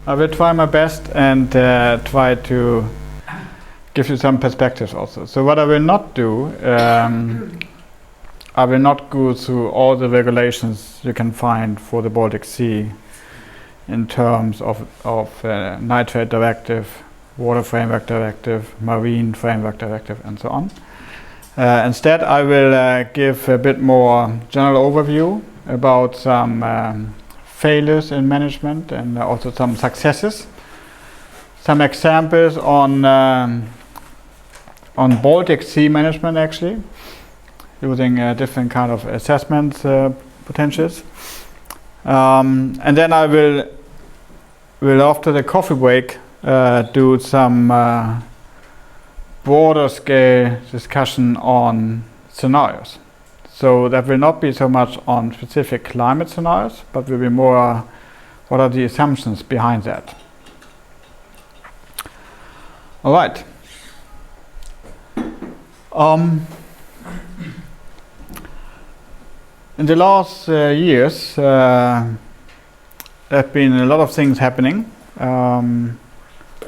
I will try my best and try to give you some perspectives also. So what I will not do, I will not go through all the regulations you can find for the Baltic Sea in terms of Nitrate Directive, Water Framework Directive, Marine Framework Directive, and so on. Instead, I will give a bit more general overview about some failures in management and also some successes. Some examples on Baltic Sea management, actually, using different kind of assessment potentials. And then I will after the coffee break do some broader scale discussion on scenarios. So that will not be so much on specific climate scenarios, but will be more what are the assumptions behind that. All right. In the last years, there have been a lot of things happening,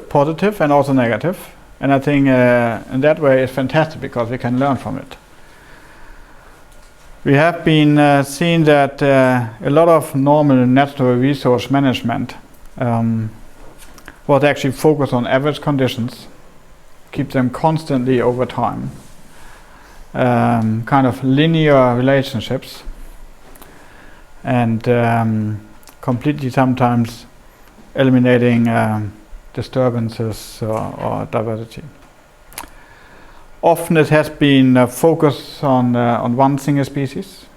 positive and also negative. And I think in that way it's fantastic because we can learn from it. We have been seeing that a lot of normal natural resource management was actually focused on average conditions, keep them constantly over time, kind of linear relationships, and completely sometimes eliminating disturbances or diversity. Often it has been focused on one single species,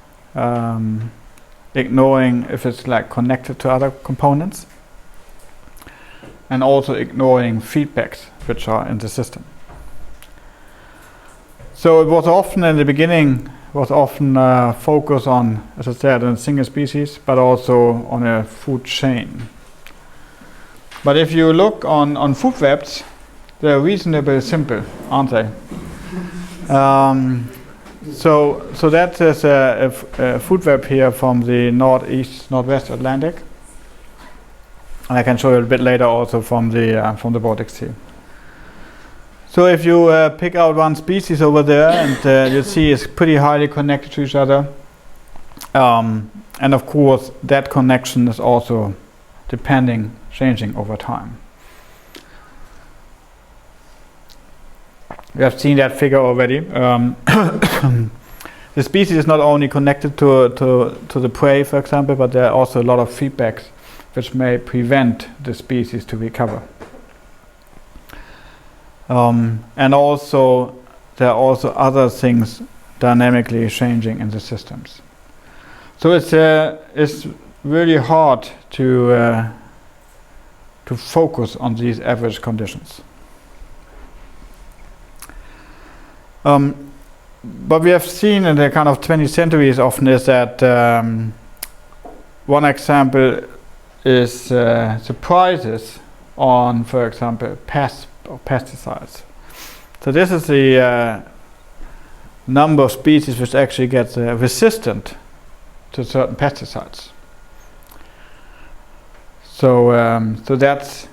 ignoring if it's like connected to other components, and also ignoring feedbacks which are in the system. So it was often in the beginning focused on, as I said, on a single species, but also on a food chain. But if you look on food webs, they're reasonably simple, aren't they? So that is a food web here from the northwest Atlantic. And I can show you a bit later also from the Baltic Sea. So if you pick out one species over there, and you see it's pretty highly connected to each other, and of course that connection is also changing over time. We have seen that figure already. The species is not only connected to the prey, for example, but there are also a lot of feedbacks which may prevent the species to recover. And also there are also other things dynamically changing in the systems. So it's really hard to focus on these average conditions. But we have seen in the kind of 20th centuries often is that one example is the prices on, for example, pests or pesticides. So this is the number of species which actually get resistant to certain pesticides. So that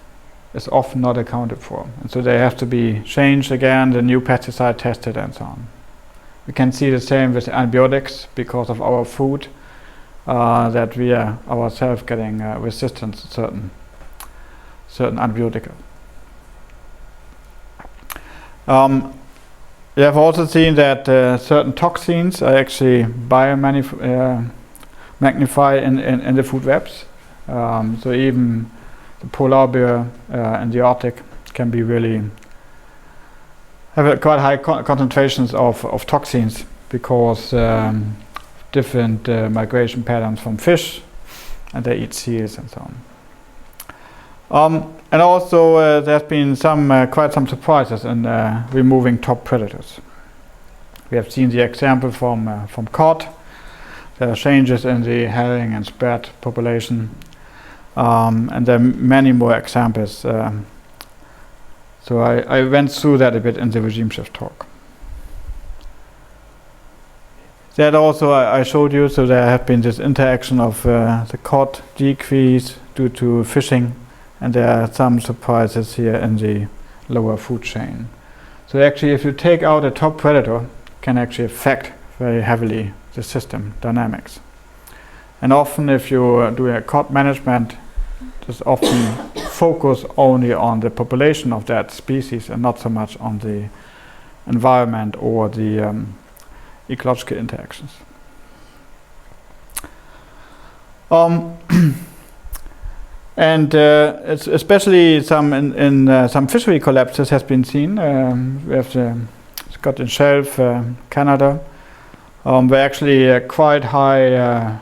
is often not accounted for, and so they have to be changed again, the new pesticide tested, and so on. We can see the same with antibiotics because of our food, that we are ourselves getting resistant to certain antibiotica. We have also seen that certain toxins are actually magnified in the food webs. So even the polar bear in the Arctic can be really have quite high concentrations of toxins because different migration patterns from fish, and they eat seals and so on. And also there's been quite some surprises in removing top predators. We have seen the example from cod. There are changes in the herring and spread population, and there are many more examples. So I went through that a bit in the regime shift talk. That also I showed you, so there have been this interaction of the cod decrease due to fishing and there are some surprises here in the lower food chain. So actually, if you take out a top predator, it can actually affect very heavily the system dynamics. And often if you do a cod management, just often focus only on the population of that species and not so much on the environment or the ecological interactions. And it's especially some in some fishery collapses has been seen. We have the Scottish Shelf, Canada, where actually a quite high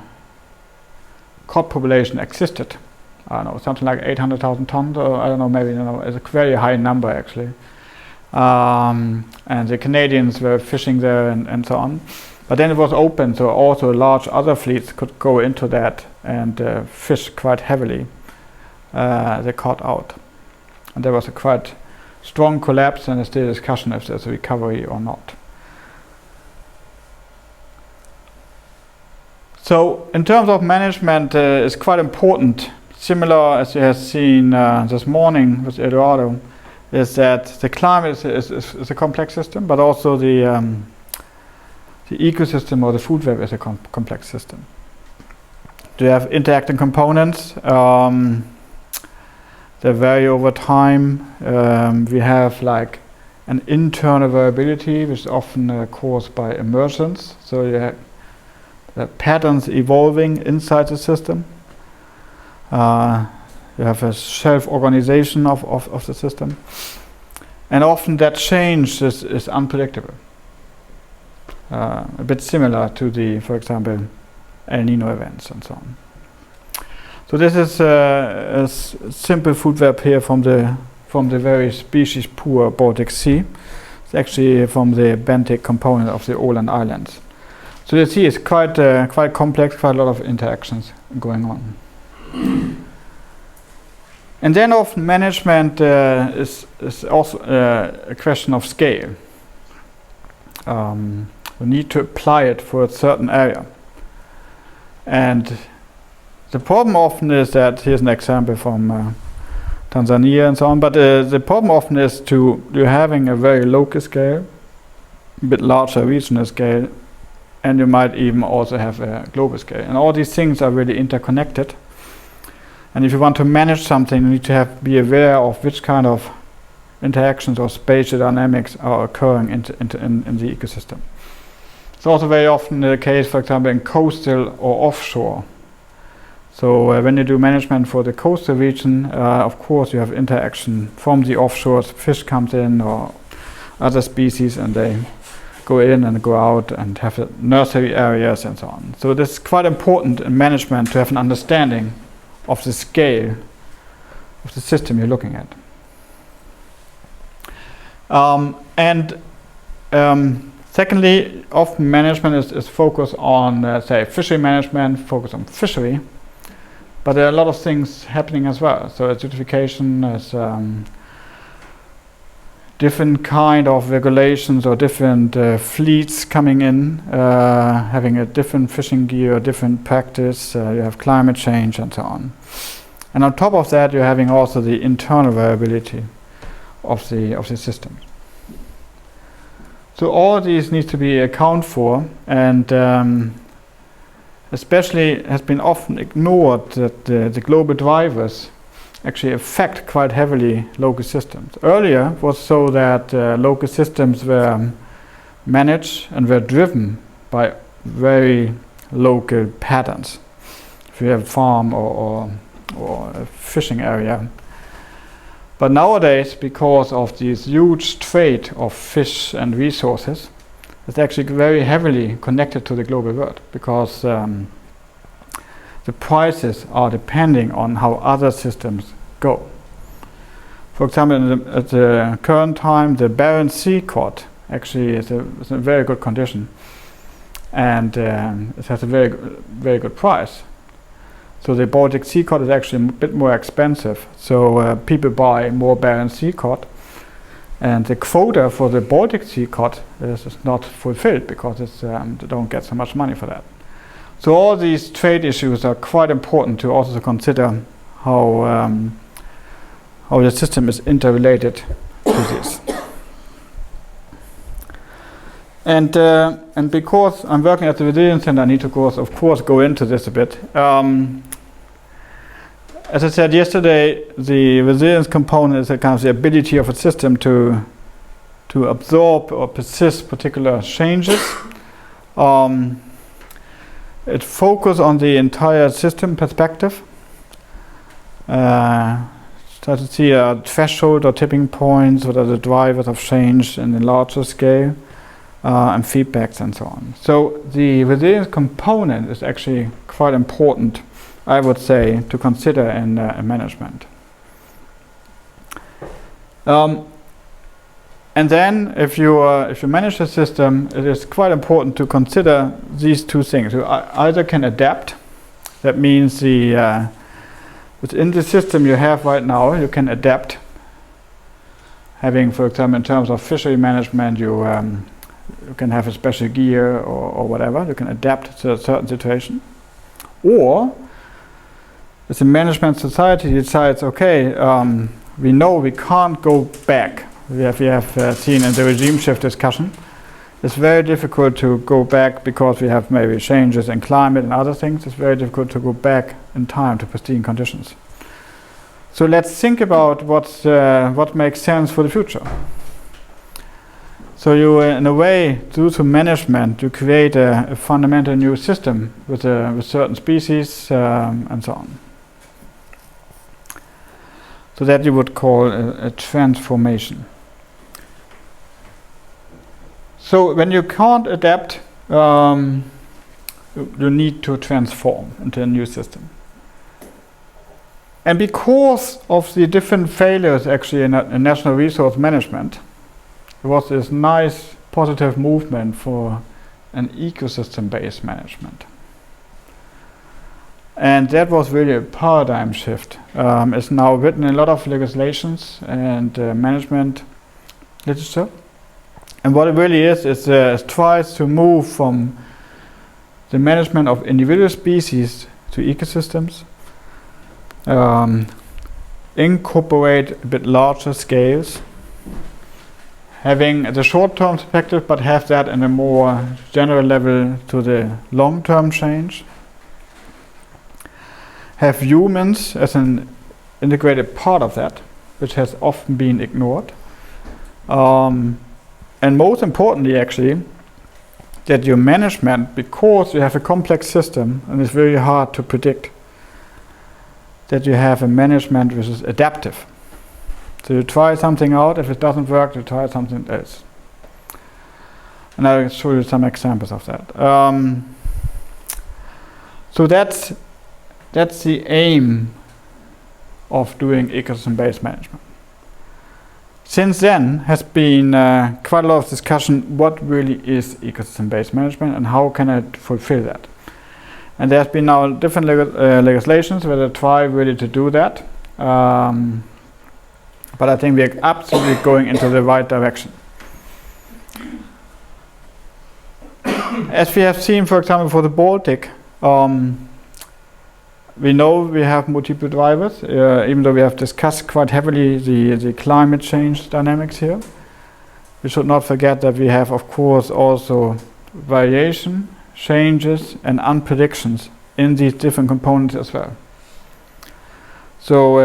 cod population existed. I don't know, something like 800,000 tons, or I don't know, maybe, it's a very high number actually. And the Canadians were fishing there and so on. But then it was open, so also large other fleets could go into that and fish quite heavily the cod out. And there was a quite strong collapse, and there's still discussion if there's a recovery or not. So in terms of management, it's quite important. Similar as you have seen this morning with Eduardo, is that the climate is a complex system, but also the ecosystem or the food web is a complex system. Do you have interacting components? They vary over time. We have like an internal variability, which is often caused by emergence. So you have patterns evolving inside the system. You have a self-organization of the system. And often that change is unpredictable. A bit similar to the, for example, El Nino events and so on. So this is a simple food web here from the very species poor Baltic Sea. It's actually from the benthic component of the Åland Islands. So you see it's quite complex, quite a lot of interactions going on. And then often management is also a question of scale. We need to apply it for a certain area. And the problem often is that, here's an example from Tanzania and so on, but the problem often is you're having a very local scale, a bit larger regional scale, and you might even also have a global scale. And all these things are really interconnected. And if you want to manage something, you need to be aware of which kind of interactions or spatial dynamics are occurring in the ecosystem. It's also very often the case, for example, in coastal or offshore. So when you do management for the coastal region, of course you have interaction from the offshores. Fish comes in or other species, and they go in and go out and have nursery areas and so on. So this is quite important in management to have an understanding of the scale of the system you're looking at. Secondly, often management is focused on, say, fishery management, focus on fishery, but there are a lot of things happening as well. So acidification is different kind of regulations or different fleets coming in, having a different fishing gear, different practice, you have climate change and so on. And on top of that, you're having also the internal variability of the system. So all these need to be accounted for, and especially has been often ignored that the global drivers actually affect quite heavily local systems. Earlier it was so that local systems were managed and were driven by very local patterns. If you have a farm or a fishing area. But nowadays, because of this huge trade of fish and resources, it's actually very heavily connected to the global world, because the prices are depending on how other systems go. For example, at the current time, the Barents Sea cod actually is in a very good condition, and it has a very good price. So the Baltic Sea cod is actually a bit more expensive. So people buy more Barents Sea cod, and the quota for the Baltic Sea cod is not fulfilled because they don't get so much money for that. So all these trade issues are quite important to also consider how how the system is interrelated to this. And because I'm working at the Resilience Center, I need to of course go into this a bit. As I said yesterday, the resilience component is a kind of the ability of a system to absorb or persist particular changes. It focuses on the entire system perspective. Try to see a threshold or tipping points, what are the drivers of change in the larger scale, and feedbacks and so on. So the resilience component is actually quite important, I would say, to consider in management. And then, if you manage a system, it is quite important to consider these two things. You either can adapt. That means within the system you have right now, you can adapt. Having, for example, in terms of fishery management, you can have a special gear or whatever. You can adapt to a certain situation. Or, if the management society decides, okay, we know we can't go back. We have seen in the regime shift discussion, it's very difficult to go back because we have maybe changes in climate and other things. It's very difficult to go back in time to pristine conditions. So let's think about what makes sense for the future. So you, in a way, due to management, you create a fundamental new system with certain species and so on. So that you would call a transformation. So when you can't adapt, you need to transform into a new system. And because of the different failures actually in national resource management, there was this nice positive movement for an ecosystem-based management. And that was really a paradigm shift. It's now written in a lot of legislations and management literature. And what it really is it tries to move from the management of individual species to ecosystems, incorporate a bit larger scales, having the short-term perspective, but have that in a more general level to the long-term change. Have humans as an integrated part of that, which has often been ignored. And most importantly, actually, that your management, because you have a complex system and it's very hard to predict, that you have a management which is adaptive. So you try something out, if it doesn't work, you try something else. And I'll show you some examples of that. So that's the aim of doing ecosystem-based management. Since then has been quite a lot of discussion what really is ecosystem-based management and how can it fulfill that. And there's been now different legislations where they try really to do that. But I think we're absolutely going into the right direction. As we have seen, for example, for the Baltic, we know we have multiple drivers, even though we have discussed quite heavily the climate change dynamics here. We should not forget that we have, of course, also variation, changes, and unpredictions in these different components as well. So,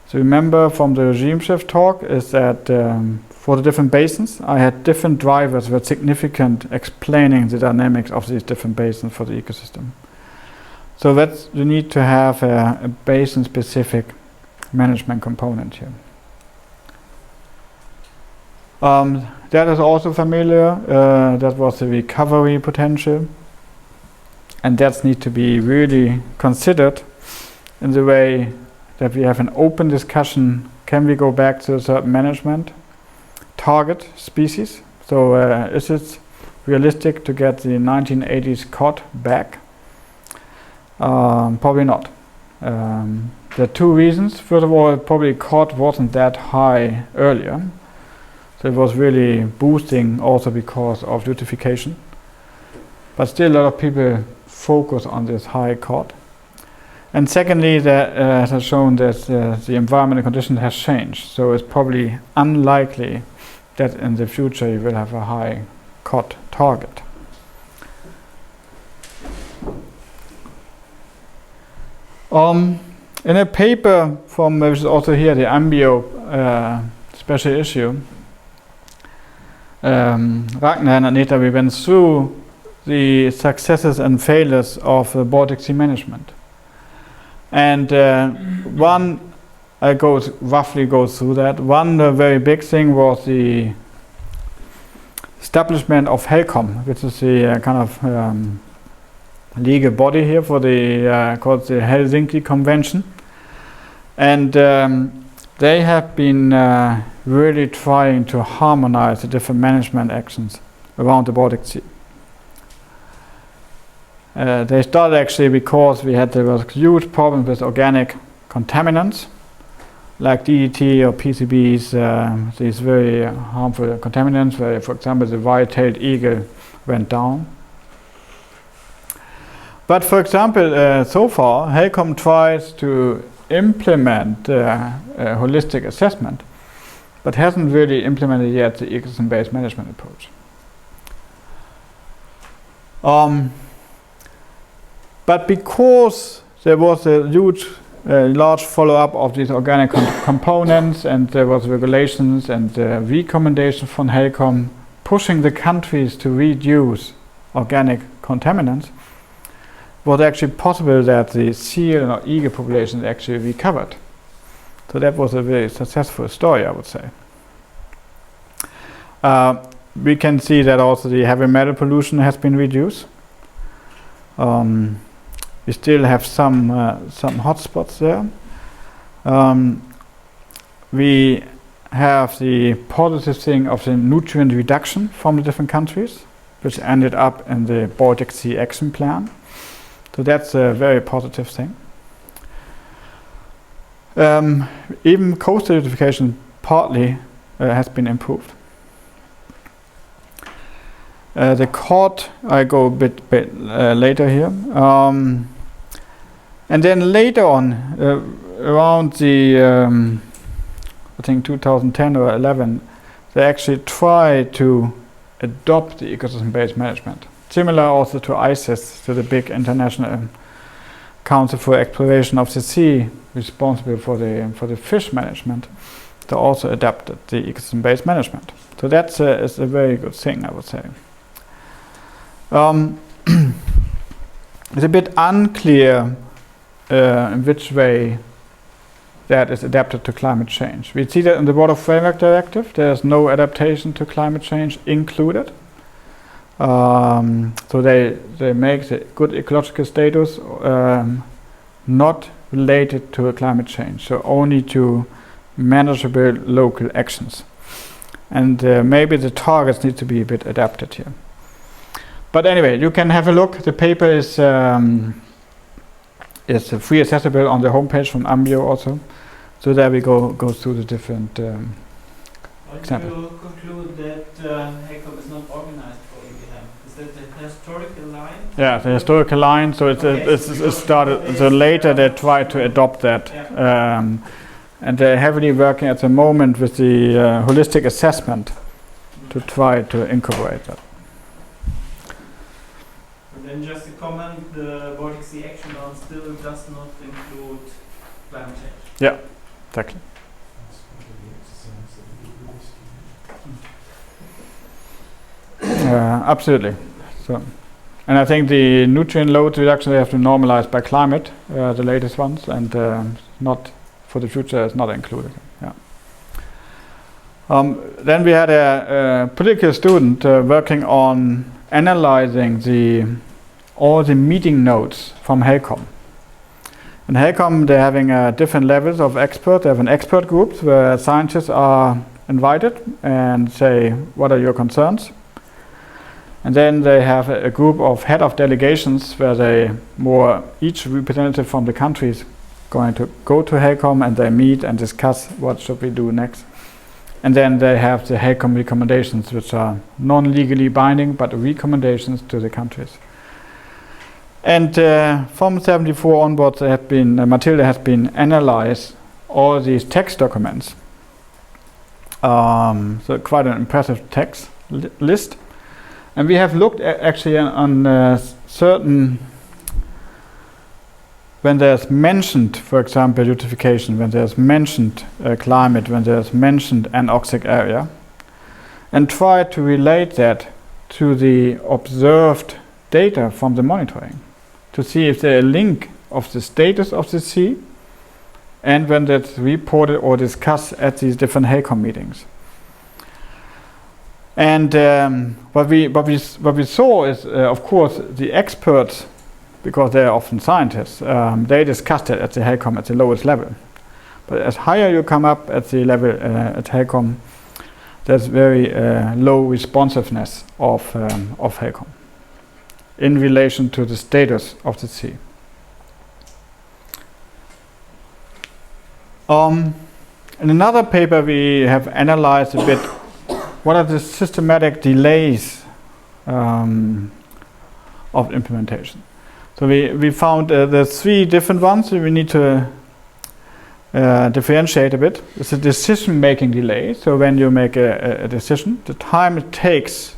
so remember from the regime shift talk is that for the different basins, I had different drivers with significant explaining the dynamics of these different basins for the ecosystem. So that's, you need to have a basin-specific management component here. That is also familiar. That was the recovery potential. And that needs to be really considered in the way that we have an open discussion. Can we go back to a certain management target species? So is it realistic to get the 1980s cod back? Probably not. There are two reasons. First of all, probably cod wasn't that high earlier. So it was really boosting also because of eutrophication. But still a lot of people focus on this high cod. And secondly, that has shown that the environmental condition has changed. So it's probably unlikely that in the future you will have a high cod target. In a paper from, which is also here, the Ambio special issue, Blenckner and Anita, we went through the successes and failures of Baltic Sea management. And one, I roughly go through that. One very big thing was the establishment of HELCOM, which is the kind of legal body here for the called the Helsinki Convention, and they have been really trying to harmonize the different management actions around the Baltic Sea. They started actually because there was huge problems with organic contaminants like DDT or PCBs, these very harmful contaminants where, for example, the white-tailed eagle went down. But for example, so far, HELCOM tries to implement a holistic assessment, but hasn't really implemented yet the ecosystem-based management approach. But because there was a huge, large follow-up of these organic components, and there was regulations and recommendations from HELCOM pushing the countries to reduce organic contaminants, was actually possible that the seal or eagle populations actually recovered. So that was a very successful story, I would say. We can see that also the heavy metal pollution has been reduced. We still have some hotspots there. We have the positive thing of the nutrient reduction from the different countries, which ended up in the Baltic Sea Action Plan. So that's a very positive thing. Even coastal eutrophication partly has been improved. The cod, I go a bit later here. And then later on, around the, I think 2010 or 11, they actually tried to adopt the ecosystem-based management. Similar also to ICES, to the big international Council for Exploration of the Sea, responsible for the fish management. They also adapted the ecosystem-based management. So that's is a very good thing, I would say. It's a bit unclear in which way that is adapted to climate change. We see that in the Water Framework Directive, there's no adaptation to climate change included. So they make the good ecological status not related to climate change, so only to manageable local actions. And maybe the targets need to be a bit adapted here. But anyway, you can have a look. The paper is free accessible on the homepage from Ambio also. So there we go through the different examples. How do you conclude that HELCOM is not organized for EBM? Is that the historical line? Yeah, the historical line. So it's started. So later they tried to adopt that, and they're heavily working at the moment with the holistic assessment to try to incorporate that. And then just a comment: the Baltic Sea Action Plan still does not include climate change. Yeah, exactly. Absolutely. So, and I think the nutrient load reduction they have to normalize by climate, the latest ones, and not for the future is not included. Yeah. Then we had a political student working on analyzing all the meeting notes from HELCOM. In HELCOM, they're having different levels of experts. They have an expert group where scientists are invited and say, what are your concerns? And then they have a group of head of delegations where each representative from the countries going to go to HELCOM and they meet and discuss what should we do next. And then they have the HELCOM recommendations, which are non-legally binding, but recommendations to the countries. And from 74 onwards, Matilda has been analyzed all these text documents. So quite an impressive text list. And we have looked actually on certain, when there's mentioned, for example, eutrophication, when there's mentioned climate, when there's mentioned anoxic area, and try to relate that to the observed data from the monitoring, to see if there's a link of the status of the sea and when that's reported or discussed at these different HACOM meetings. And what we saw is, of course, the experts, because they are often scientists, they discussed it at the HACOM at the lowest level. But as higher you come up at the level at HACOM, there's very low responsiveness of HACOM in relation to the status of the sea. In another paper, we have analyzed a bit what are the systematic delays of implementation. So we found there's 3 different ones that we need to differentiate a bit. It's a decision-making delay. So when you make a decision, the time it takes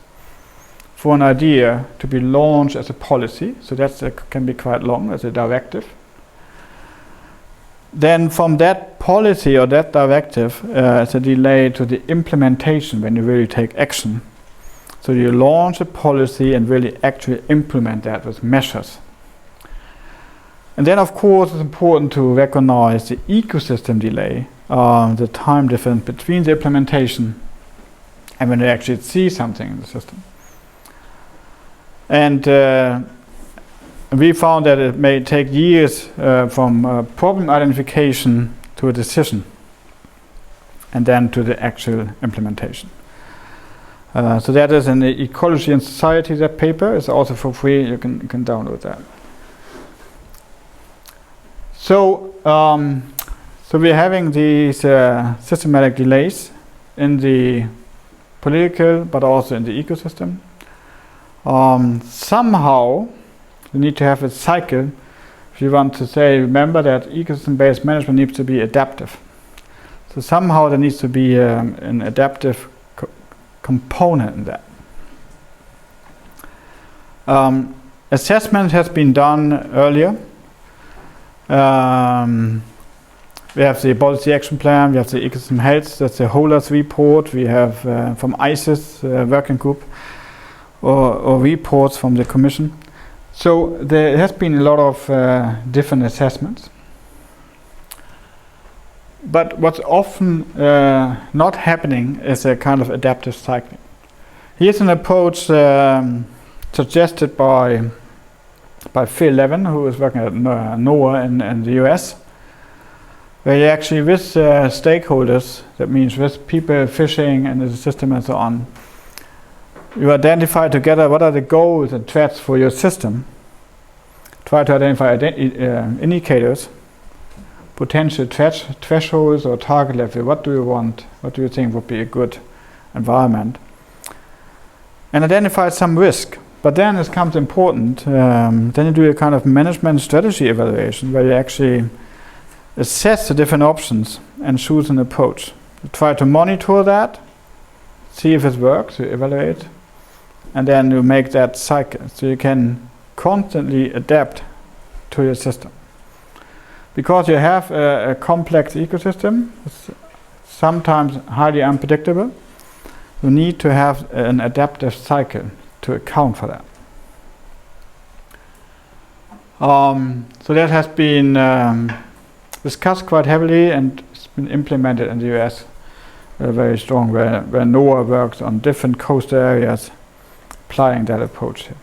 for an idea to be launched as a policy, so that can be quite long as a directive. Then from that policy or that directive, it's a delay to the implementation when you really take action. So you launch a policy and really actually implement that with measures. And then, of course, it's important to recognize the ecosystem delay, the time difference between the implementation and when you actually see something in the system. And we found that it may take years from problem identification to a decision and then to the actual implementation. So that is in the Ecology and Society, that paper is also for free, you can download that. So we're having these systematic delays in the political but also in the ecosystem. Somehow you need to have a cycle if you want to say, remember that ecosystem-based management needs to be adaptive. So somehow there needs to be an adaptive component in that. Assessment has been done earlier. We have the policy action plan, we have the ecosystem health, that's the HOLAS report, we have from ICES working group or reports from the Commission. So there has been a lot of different assessments. But what's often not happening is a kind of adaptive cycling. Here's an approach suggested by Phil Levin, who is working at NOAA in the US, where you actually with stakeholders, that means with people fishing in the system and so on, you identify together what are the goals and threats for your system, try to identify indicators, potential thresholds or target level, what do you want, what do you think would be a good environment, and identify some risk. But then it becomes important, then you do a kind of management strategy evaluation where you actually assess the different options and choose an approach. You try to monitor that, see if it works, you evaluate, and then you make that cycle so you can constantly adapt to your system. Because you have a complex ecosystem, it's sometimes highly unpredictable, you need to have an adaptive cycle to account for that. So that has been discussed quite heavily and it's been implemented in the US very strong, where NOAA works on different coastal areas applying that approach here.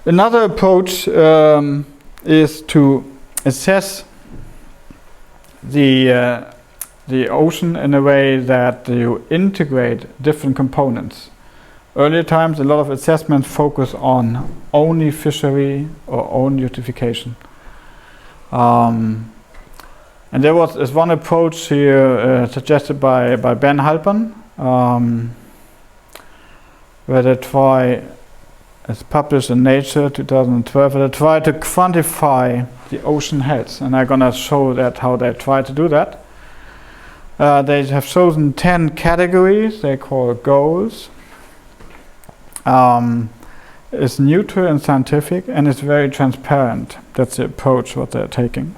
Another approach is to assess the ocean in a way that you integrate different components. Earlier times, a lot of assessments focus on only fishery or only eutrophication. And there is one approach here suggested by Ben Halpern, where they try It's published in Nature 2012. They try to quantify the ocean health, and I'm gonna show that how they try to do that. They have chosen 10 categories they call goals. It's neutral and scientific, and it's very transparent. That's the approach what they're taking.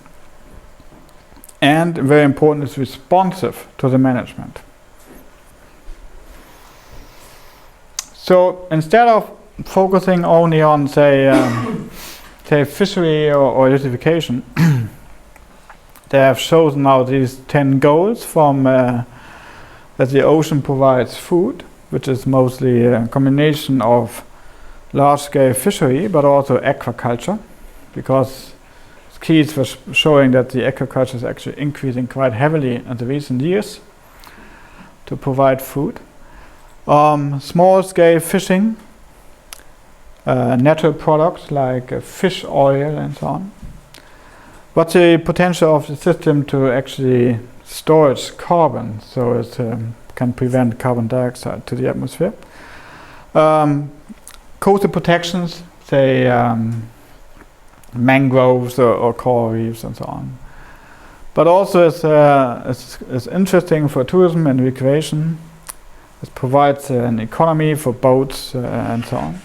And very important, it's responsive to the management. So instead of focusing only on, say fishery or eutrophication, they have chosen now these 10 goals from that the ocean provides food, which is mostly a combination of large-scale fishery, but also aquaculture, because keys for showing that the aquaculture is actually increasing quite heavily in the recent years to provide food. Small-scale fishing, natural products like fish oil and so on. What's the potential of the system to actually storage carbon, so it can prevent carbon dioxide to the atmosphere? Coastal protections, say mangroves or coral reefs and so on. But also it's interesting for tourism and recreation. It provides an economy for boats and so on.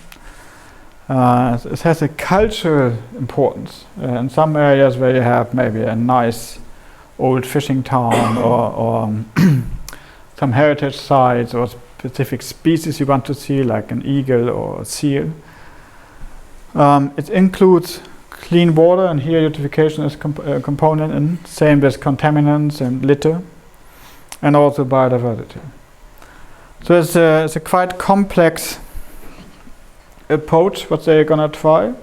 It has a cultural importance in some areas where you have maybe a nice old fishing town or some heritage sites or specific species you want to see, like an eagle or a seal. It includes clean water, and here eutrophication is a component, and same with contaminants and litter, and also biodiversity. So it's a quite complex approach what they're gonna try,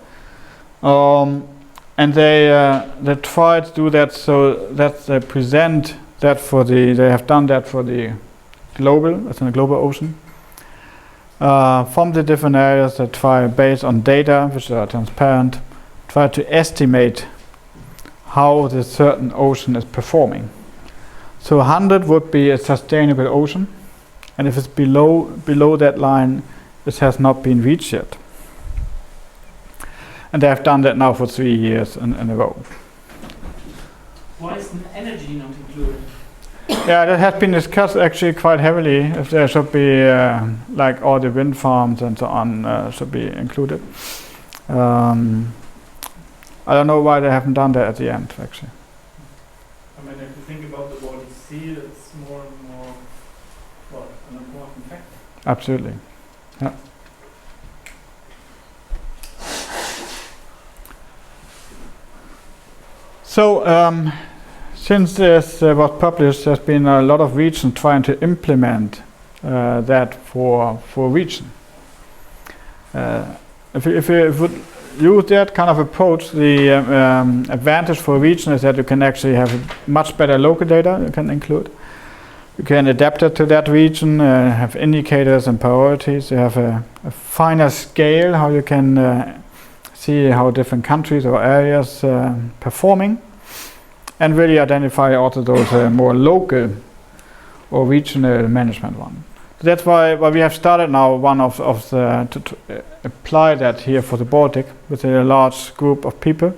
and they try to do that so that they present that they have done that for the global, it's in a global ocean. From the different areas, they try, based on data which are transparent, try to estimate how the certain ocean is performing. So 100 would be a sustainable ocean, and if it's below that line, it has not been reached yet. And they have done that now for 3 years in a row. Why is energy not included? Yeah, that has been discussed actually quite heavily, if there should be like all the wind farms and so on should be included. I don't know why they haven't done that at the end, actually. I mean, if you think about the Baltic Sea, it's more and more, well, an important factor. Absolutely. Yeah. So, since this was published, there's been a lot of regions trying to implement that for region. If you would use that kind of approach, the advantage for a region is that you can actually have much better local data you can include. You can adapt it to that region, have indicators and priorities. You have a finer scale how you can see how different countries or areas performing, and really identify also those more local or regional management one. So that's why we have started now to apply that here for the Baltic with a large group of people,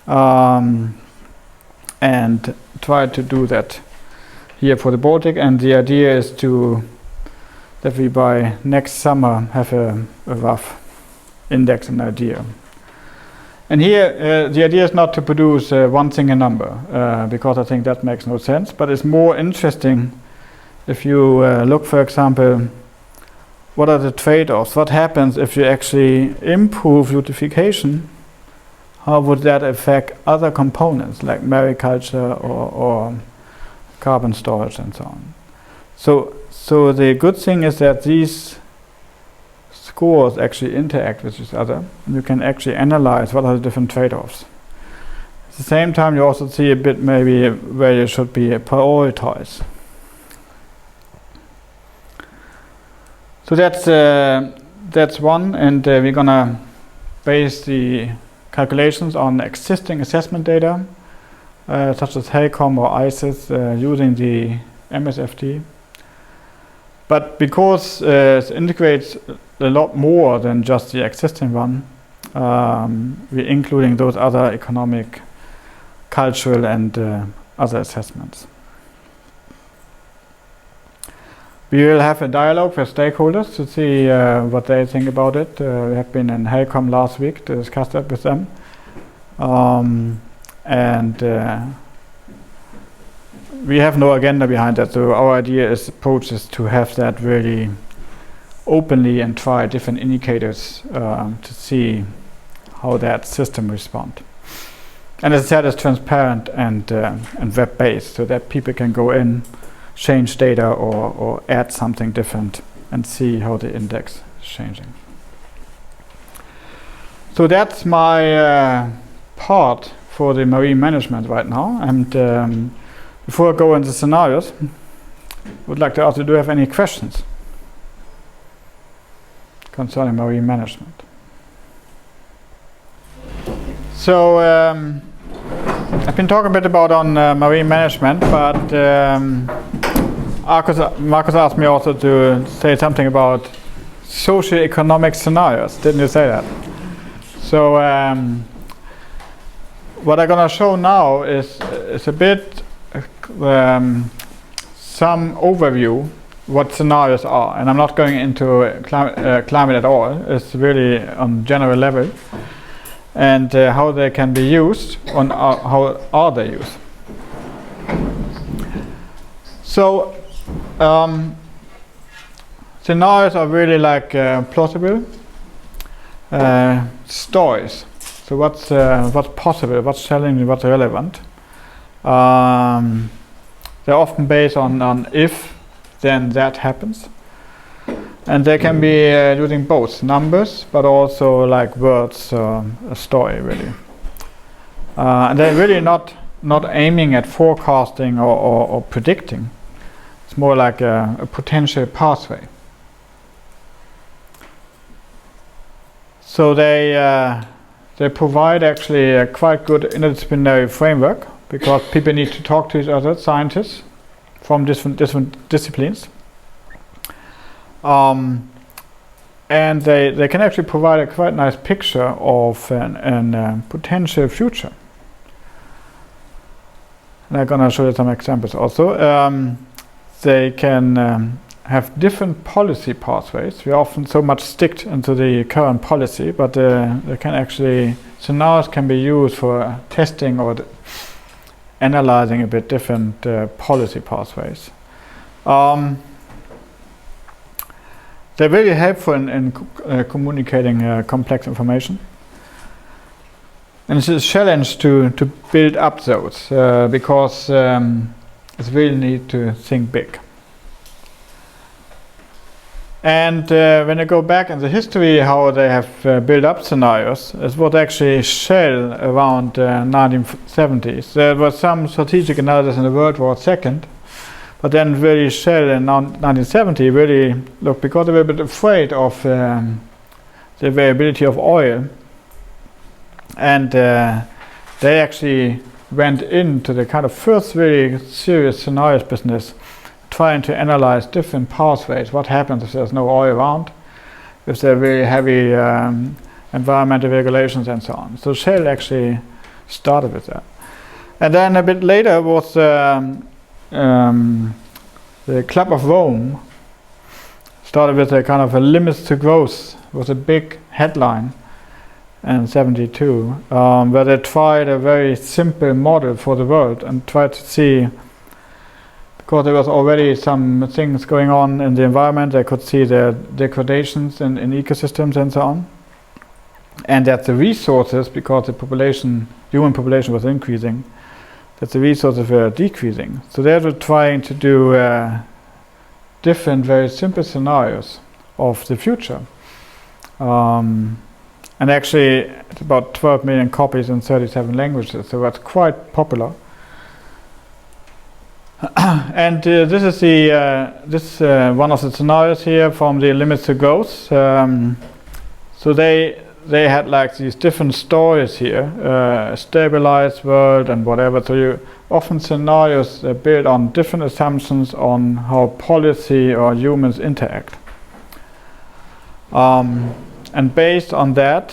and try to do that here for the Baltic. And the idea is that we by next summer have a rough index and idea. And here the idea is not to produce one single number, because I think that makes no sense, but it's more interesting if you look, for example, what are the trade-offs? What happens if you actually improve eutrophication? How would that affect other components like mariculture or carbon storage and so on? So the good thing is that these scores actually interact with each other, and you can actually analyze what are the different trade-offs. At the same time, you also see a bit maybe where you should be prioritize. So that's one, and we're gonna base the calculations on existing assessment data, such as HELCOM or ICES, using the MSFD. But because it integrates a lot more than just the existing one, we're including those other economic, cultural, and other assessments. We will have a dialogue with stakeholders to see what they think about it. We have been in Helcom last week to discuss that with them. We have no agenda behind that, so our approach is to have that really openly and try different indicators to see how that system responds. And as I said, it's transparent and web-based, so that people can go in, change data or add something different and see how the index is changing. So that's my part for the marine management right now. And before I go into scenarios, I would like to ask you, do you have any questions concerning marine management? So I've been talking a bit about on marine management, but Marcus asked me also to say something about socio-economic scenarios. Didn't you say that? So what I'm going to show now is a bit some overview what scenarios are, and I'm not going into climate at all. It's really on general level, and how they can be used, on how are they used. So scenarios are really like plausible stories. So what's possible, what's challenging, what's relevant. They're often based on if then that happens, and they can be using both numbers but also like words, a story really. And they're really not aiming at forecasting or predicting. It's more like a potential pathway. So they provide actually a quite good interdisciplinary framework, because people need to talk to each other, scientists from different disciplines. And they can actually provide a quite nice picture of an potential future. And I'm going to show you some examples also. They can have different policy pathways. We often so much stick into the current policy, but they can actually, scenarios can be used for testing or analyzing a bit different policy pathways. They're very helpful in communicating complex information. And it's a challenge to build up those because it's really need to think big. And when I go back in the history how they have built up scenarios, it was actually Shell around 1970s. There was some strategic analysis in the World War II, but then really Shell in 1970 really looked, because they were a bit afraid of the availability of oil, and they actually went into the kind of first really serious scenarios business, trying to analyze different pathways. What happens if there's no oil around, if there are very heavy environmental regulations and so on. So Shell actually started with that. And then a bit later was the Club of Rome, started with a kind of a limits to growth, was a big headline in 72, where they tried a very simple model for the world and tried to see, because there was already some things going on in the environment, they could see the degradations in ecosystems and so on, and that the resources, because the human population was increasing, that the resources were decreasing. So they were trying to do different, very simple scenarios of the future. And actually, it's about 12 million copies in 37 languages, so that's quite popular. And this is one of the scenarios here from the limits to growth. So they they had like these different stories here, a stabilized world and whatever. So you often scenarios built on different assumptions on how policy or humans interact. And based on that,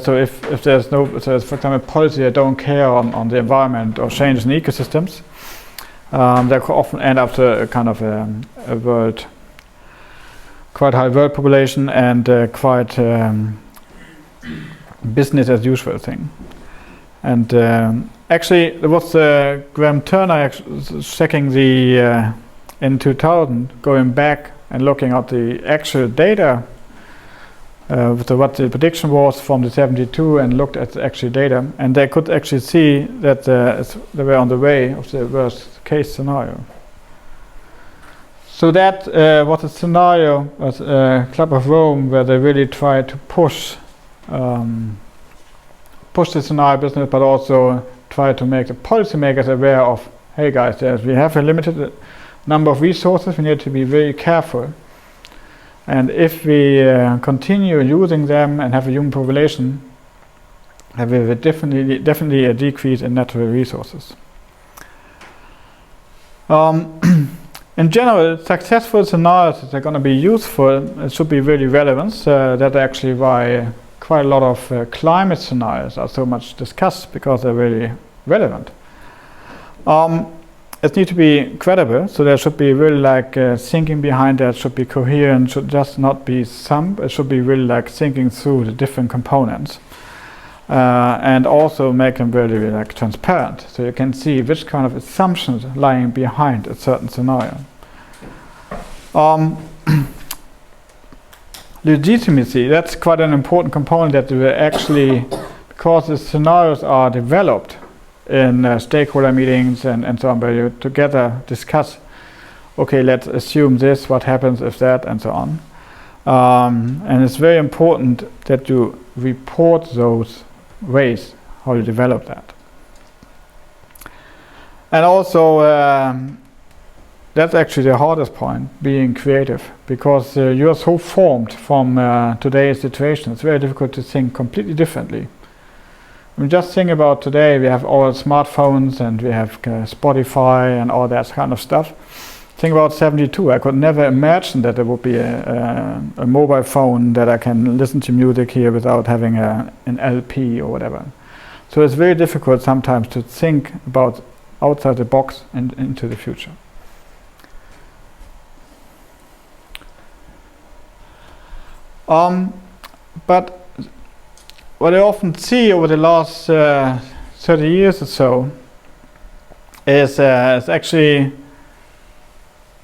so if there's no, so for example, policy that don't care on the environment or changes in ecosystems, they could often end up to a kind of a world, quite high world population and quite business as usual thing. And actually, there was Graham Turner checking the in 2000, going back and looking at the actual data. So what the prediction was from the 72 and looked at the actual data, and they could actually see that they were on the way of the worst case scenario. So that was a scenario was Club of Rome where they really tried to push the scenario business, but also try to make the policymakers aware of, hey guys, we have a limited number of resources, we need to be very careful. And if we continue using them and have a human population, there will definitely a decrease in natural resources. In general, successful scenarios that are going to be useful, it should be really relevant. That's actually why quite a lot of climate scenarios are so much discussed, because they're really relevant. It needs to be credible, so there should be really like thinking behind that, should be coherent, should just not be some, it should be really like thinking through the different components. And also make them really like transparent, so you can see which kind of assumptions lying behind a certain scenario. Legitimacy, that's quite an important component that we actually, because the scenarios are developed in stakeholder meetings and so on, where you together discuss, okay, let's assume this, what happens if that, and so on. And it's very important that you report those ways how you develop that. And also, that's actually the hardest point, being creative, because you are so formed from today's situation. It's very difficult to think completely differently. I mean, just think about today, we have all smartphones and we have Spotify and all that kind of stuff. Think about 72, I could never imagine that there would be a mobile phone that I can listen to music here without having an LP or whatever. So it's very difficult sometimes to think about outside the box and into the future. But what I often see over the last 30 years or so is actually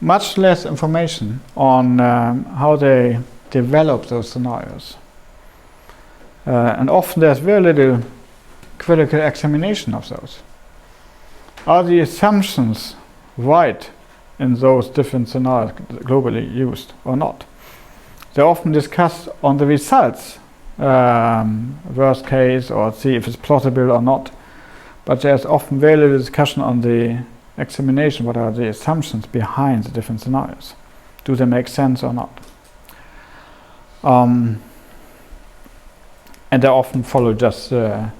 much less information on how they develop those scenarios. And often there's very little critical examination of those. Are the assumptions right in those different scenarios globally used or not? They're often discussed on the results, worst case, or see if it's plausible or not. But there's often very little discussion on the examination, what are the assumptions behind the different scenarios. Do they make sense or not? And they often follow just ad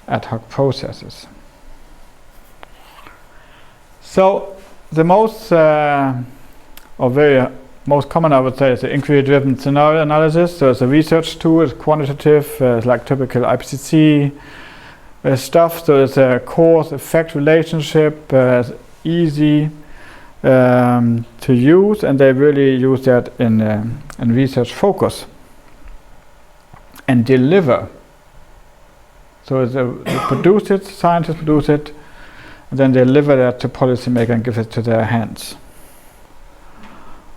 hoc processes. So the most common, I would say, is the inquiry-driven scenario analysis. So it's a research tool, it's quantitative, it's like typical IPCC stuff. So it's a cause-effect relationship, it's easy to use, and they really use that in research focus and deliver. So they produce it, scientists produce it, and then deliver that to policymakers and give it to their hands.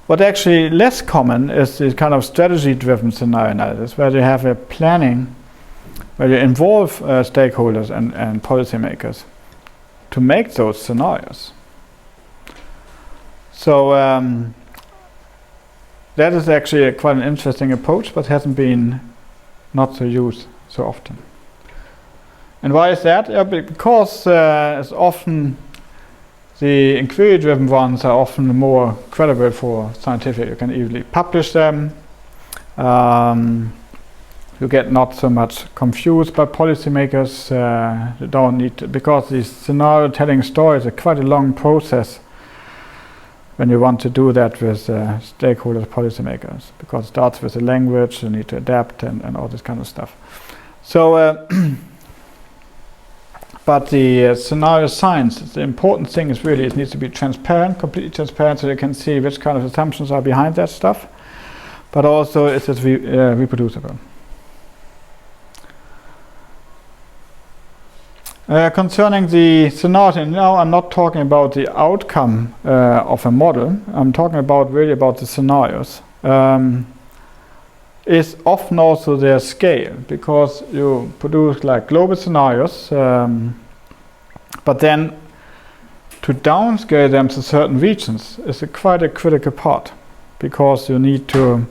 What actually less common is the kind of strategy-driven scenario analysis, where you have a planning, where you involve stakeholders and policymakers to make those scenarios. So that is actually quite an interesting approach, but hasn't been not so used so often. And why is that? Because it's often the inquiry-driven ones are often more credible for scientific. You can easily publish them. you get not so much confused by policymakers. You don't need to, because this scenario telling story is quite a long process when you want to do that with stakeholders, policymakers, because it starts with the language, you need to adapt and all this kind of stuff. So, but the scenario science, the important thing is really it needs to be transparent, completely transparent, so you can see which kind of assumptions are behind that stuff, but also it is reproducible. Concerning the scenario, now I'm not talking about the outcome of a model. I'm talking about really about the scenarios. Is often also their scale, because you produce like global scenarios, but then to downscale them to certain regions is quite a critical part, because you need to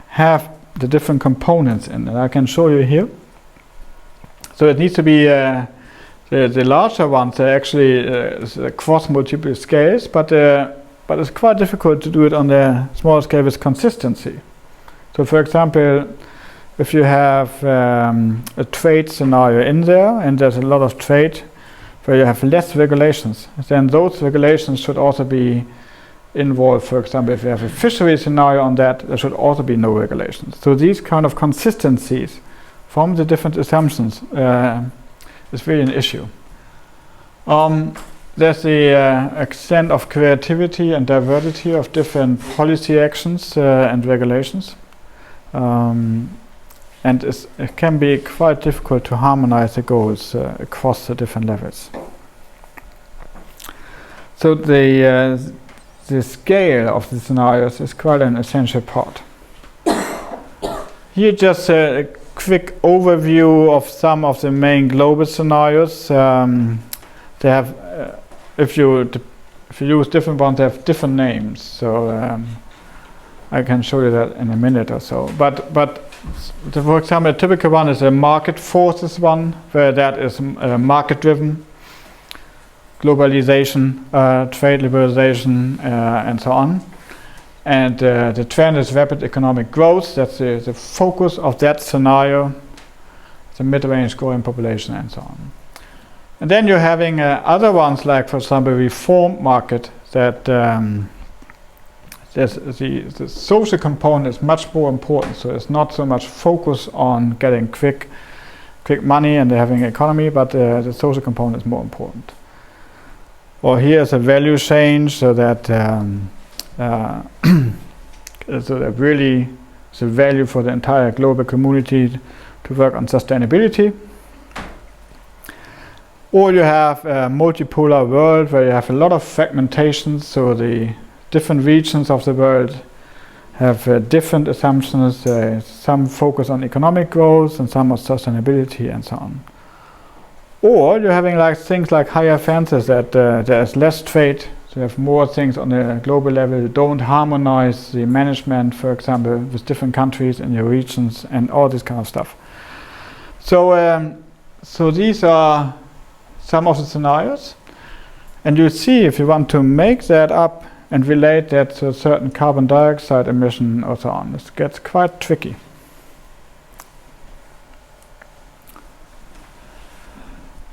have the different components in it. I can show you here. So it needs to be the larger ones are actually across multiple scales, but it's quite difficult to do it on the smaller scale with consistency. So for example, if you have a trade scenario in there and there's a lot of trade where you have less regulations, then those regulations should also be involved. For example, if you have a fishery scenario on that, there should also be no regulations. So these kind of consistencies from the different assumptions is really an issue. There's the extent of creativity and diversity of different policy actions and regulations. And it can be quite difficult to harmonize the goals across the different levels. So the scale of the scenarios is quite an essential part. Here just a quick overview of some of the main global scenarios. They have, if you use different ones, they have different names. So I can show you that in a minute or so. But for example, a typical one is a market forces one, where that is market-driven, globalization, trade liberalization, and so on. And the trend is rapid economic growth. That's the focus of that scenario. The mid-range growing population and so on. And then you're having other ones, like for example, reform market, that the social component is much more important. So it's not so much focus on getting quick money and having economy, but the social component is more important. Or here's a value change, so that so that really is a value for the entire global community to work on sustainability. Or you have a multipolar world where you have a lot of fragmentation, so the different regions of the world have different assumptions. Some focus on economic growth and some on sustainability and so on. Or you're having like things like higher fences, that there's less trade, so you have more things on the global level. You don't harmonize the management, for example, with different countries in your regions and all this kind of stuff. So so these are some of the scenarios, and you see if you want to make that up and relate that to a certain carbon dioxide emission or so on, it gets quite tricky.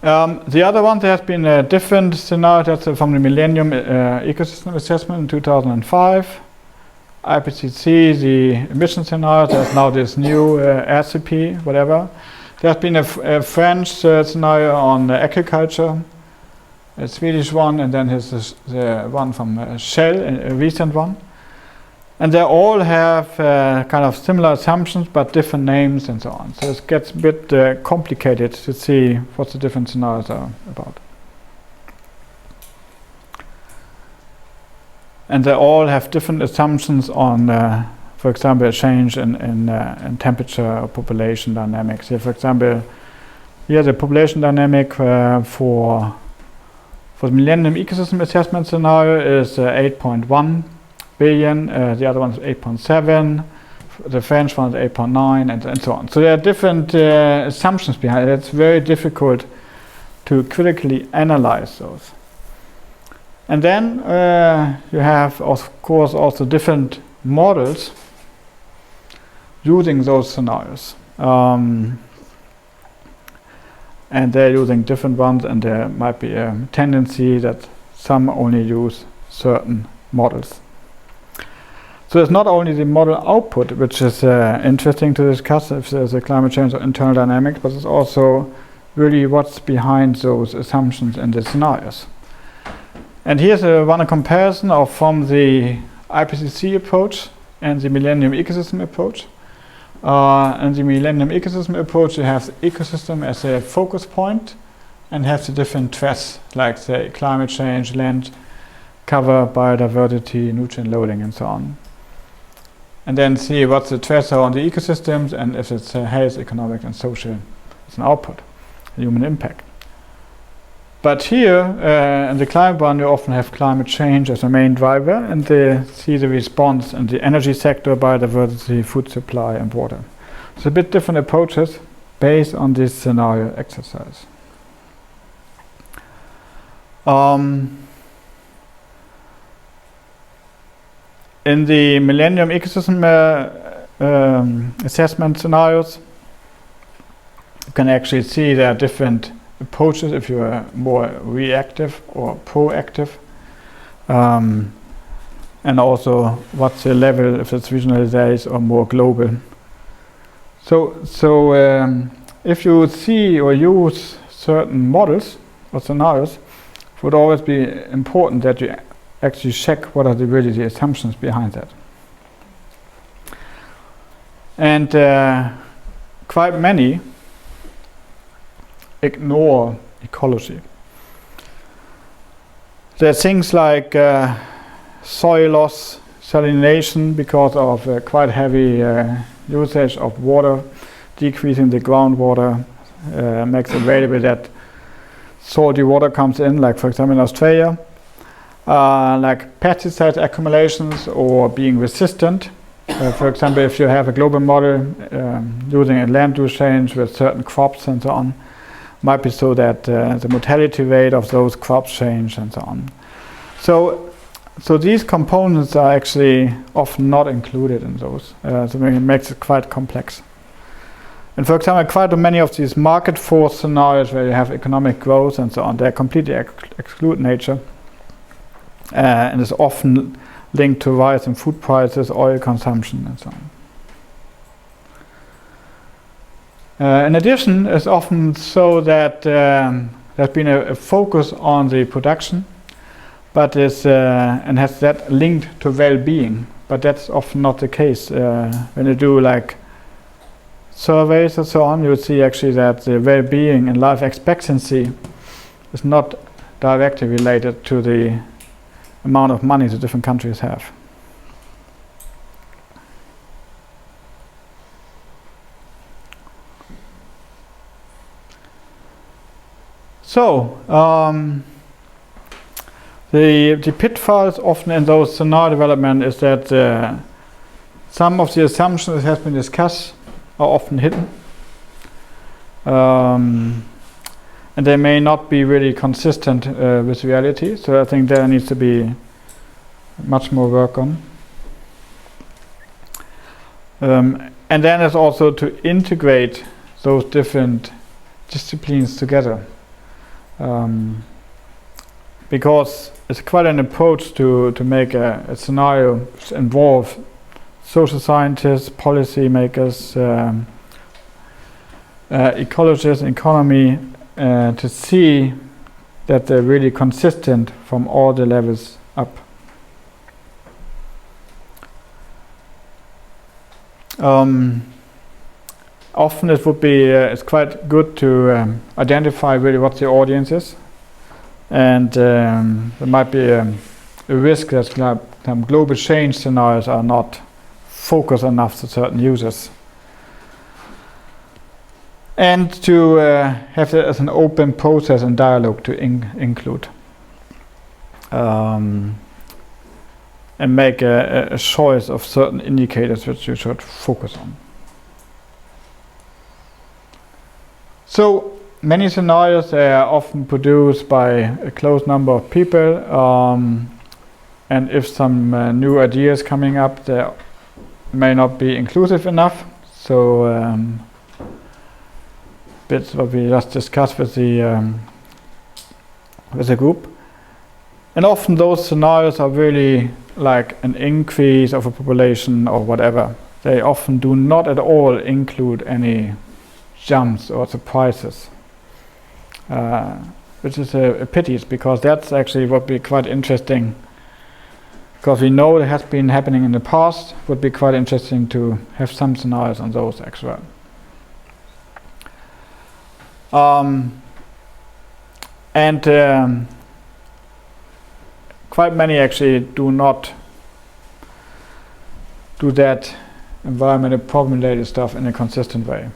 The other one, there has been a different scenario. That's from the Millennium Ecosystem Assessment in 2005. IPCC, the emission scenario. There's now this new RCP, whatever. There's been a French scenario on agriculture, a Swedish one, and then there's the one from Shell, a recent one. And they all have kind of similar assumptions, but different names and so on. So it gets a bit complicated to see what the different scenarios are about. And they all have different assumptions on, for example, a change in temperature or population dynamics. Here, for example, here the population dynamic for the Millennium Ecosystem Assessment scenario is 8.1 billion, the other one is 8.7, the French one is 8.9, and so on. So there are different assumptions behind it. It's very difficult to critically analyze those. And then you have, of course, also different models using those scenarios. And they're using different ones, and there might be a tendency that some only use certain models. So it's not only the model output which is interesting to discuss if there's a climate change or internal dynamics, but it's also really what's behind those assumptions and the scenarios. And here's one comparison from the IPCC approach and the Millennium Ecosystem approach. In the Millennium Ecosystem approach, you have the ecosystem as a focus point and have the different threats like say climate change, land cover, biodiversity, nutrient loading, and so on. And then see what the threats are on the ecosystems and if it's health, economic, and social as an output, human impact. But here, in the climate one, you often have climate change as a main driver, and they see the response in the energy sector, biodiversity, food supply, and water. So a bit different approaches based on this scenario exercise. In the Millennium Ecosystem assessment scenarios, you can actually see there are different approaches if you are more reactive or proactive, and also what's the level if it's regionalized or more global. So if you see or use certain models or scenarios, it would always be important that you actually check what are really the assumptions behind that. And quite many ignore ecology. There are things like soil loss, salination because of quite heavy usage of water, decreasing the groundwater, makes it available that salty water comes in, like for example in Australia. Like pesticide accumulations or being resistant. For example, if you have a global model using a land use change with certain crops and so on, might be so that the mortality rate of those crops change and so on. So these components are actually often not included in those. So it makes it quite complex. And for example, quite many of these market force scenarios where you have economic growth and so on, they completely exclude nature. And is often linked to rise in food prices, oil consumption, and so on. In addition, it's often so that there's been a focus on the production, but is and has that linked to well-being. But that's often not the case. When you do like surveys and so on, you would see actually that the well-being and life expectancy is not directly related to the amount of money the different countries have. So the pitfalls often in those scenario development is that some of the assumptions that have been discussed are often hidden. And they may not be really consistent with reality. So I think there needs to be much more work on. And then it's also to integrate those different disciplines together. Because it's quite an approach to make a scenario which involve social scientists, policy makers, ecologists, economy, to see that they're really consistent from all the levels up. Often it would be it's quite good to identify really what the audience is, and there might be a risk that global change scenarios are not focused enough to certain users. And to have it as an open process and dialogue to include. And make a choice of certain indicators which you should focus on. So many scenarios are often produced by a close number of people, and if some new ideas coming up, they may not be inclusive enough. So bits what we just discussed with the group. And often those scenarios are really like an increase of a population or whatever. They often do not at all include any jumps or surprises, which is a pity, because that's actually what would be quite interesting, because we know it has been happening in the past. Would be quite interesting to have some scenarios on those as well. Quite many actually do not do that environmental problem-related stuff in a consistent way.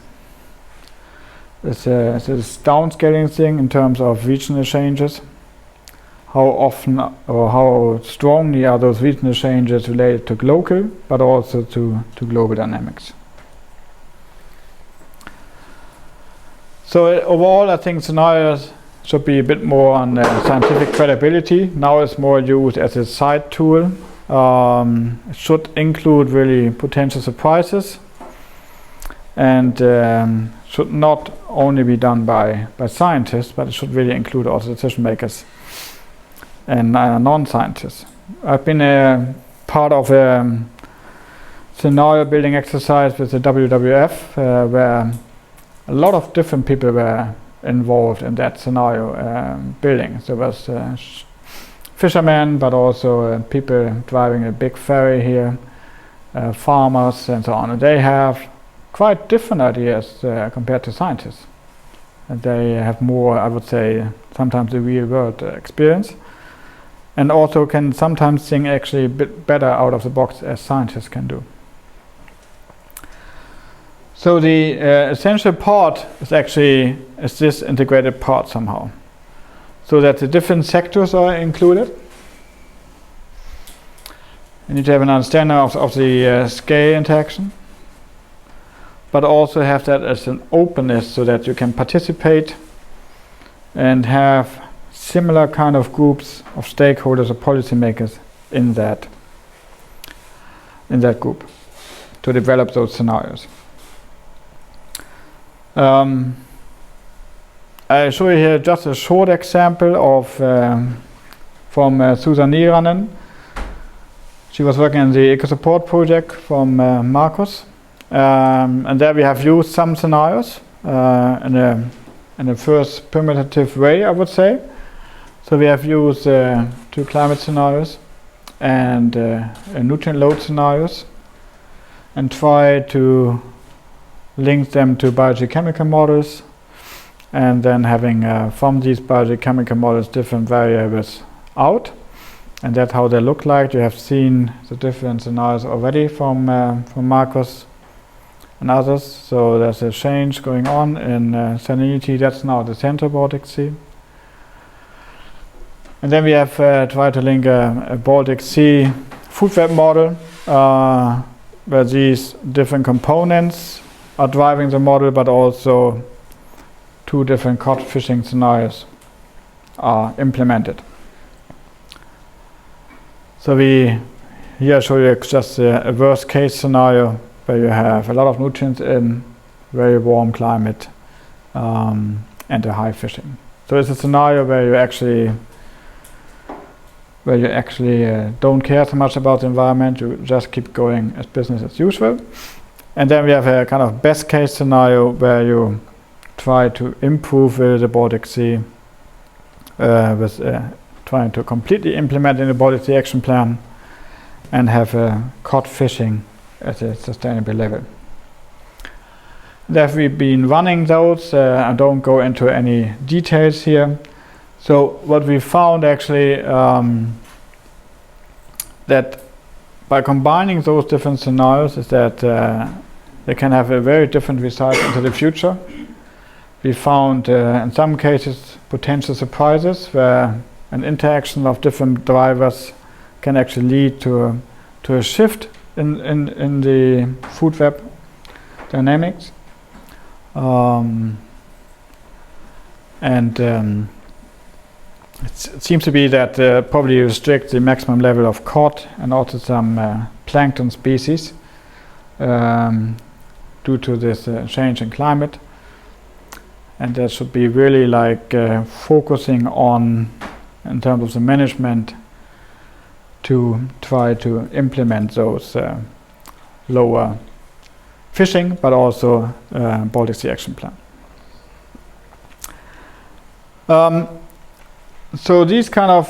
It's this downscaling thing in terms of regional changes. How often or how strongly are those regional changes related to local, but also to global dynamics? So overall, I think scenarios should be a bit more on scientific credibility. Now it's more used as a side tool. It should include really potential surprises, and should not only be done by scientists, but it should really include also decision makers and non-scientists. I've been a part of a scenario building exercise with the WWF, where a lot of different people were involved in that scenario building. There was fishermen, but also people driving a big ferry here, farmers and so on. And they have quite different ideas compared to scientists. And they have more, I would say, sometimes the real world experience, and also can sometimes think actually a bit better out of the box as scientists can do. So the essential part is actually this integrated part somehow, so that the different sectors are included. You need to have an understanding of the scale interaction, but also have that as an openness so that you can participate and have similar kind of groups of stakeholders or policymakers in that group to develop those scenarios. I show you here just a short example of from Susan Niiranen. She was working in the eco-support project from Marcus, and there we have used some scenarios in a first primitive way, I would say. So we have used 2 climate scenarios and nutrient load scenarios, and try to link them to biogeochemical models, and then having from these biogeochemical models different variables out, and that's how they look like. You have seen the different scenarios already from Marcus and others. So there's a change going on in salinity. That's now the Central Baltic Sea. And then we have tried to link a Baltic Sea food web model, where these different components are driving the model, but also 2 different cod fishing scenarios are implemented. So we here show you just a worst case scenario where you have a lot of nutrients in very warm climate and a high fishing. So it's a scenario where you actually don't care so much about the environment. You just keep going as business as usual. And then we have a kind of best case scenario where you try to improve the Baltic Sea with trying to completely implement in the Baltic Sea action plan and have cod fishing at a sustainable level. That we've been running those. I don't go into any details here. So what we found actually that by combining those different scenarios is that they can have a very different result into the future. We found in some cases potential surprises where an interaction of different drivers can actually lead to a shift in the food web dynamics. It seems to be that probably restrict the maximum level of cod and also some plankton species to due to this change in climate. And that should be really like focusing on, in terms of the management, to try to implement those lower fishing, but also Baltic Sea Action Plan. So these kind of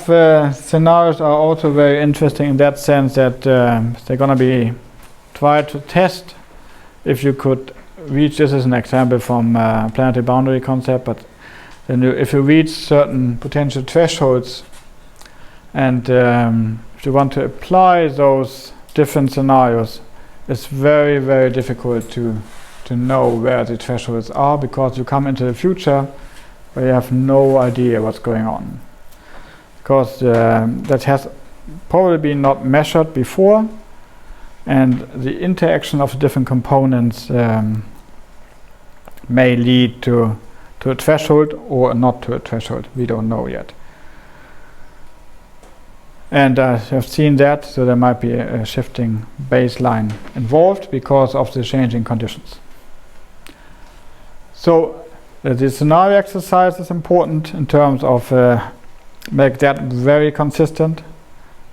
scenarios are also very interesting in that sense that they're going to be tried to test if you could reach, this is an example from planetary boundary concept, but then if you reach certain potential thresholds and if you want to apply those different scenarios, it's very, very difficult to know where the thresholds are, because you come into the future where you have no idea what's going on. Because that has probably been not measured before, and the interaction of the different components may lead to a threshold or not to a threshold. We don't know yet. And I have seen that, so there might be a shifting baseline involved because of the changing conditions. So the scenario exercise is important in terms of make that very consistent,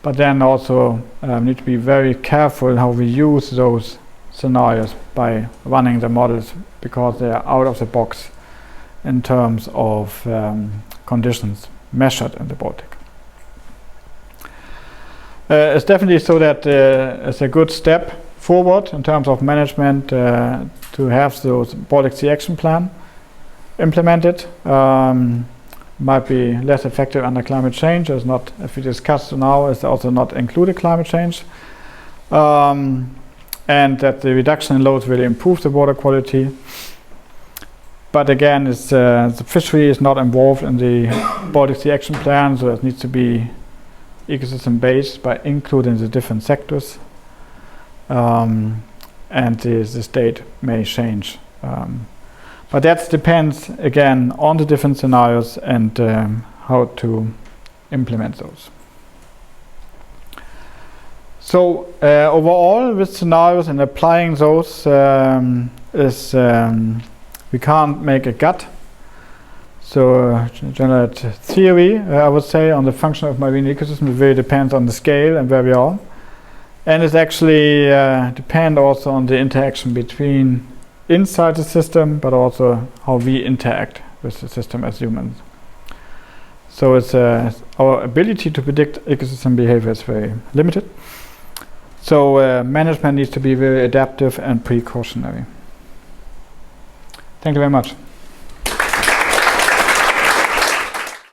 but then also need to be very careful how we use those scenarios by running the models, because they are out of the box in terms of conditions measured in the Baltic. It's definitely so that it's a good step forward in terms of management to have those Baltic Sea Action Plan implemented. Might be less effective under climate change. It's not, if we discuss now, it's also not included climate change. And that the reduction in loads really improves the water quality. But again, it's, the fishery is not involved in the Baltic Sea Action Plan, so it needs to be ecosystem based by including the different sectors. And the state may change. But that depends again on the different scenarios and how to implement those. So overall, with scenarios and applying those we can't make a gut. So general theory, I would say, on the function of marine ecosystem, it really depends on the scale and where we are. And it actually depends also on the interaction between inside the system, but also how we interact with the system as humans. So it's our ability to predict ecosystem behavior is very limited. So management needs to be very adaptive and precautionary. Thank you very much.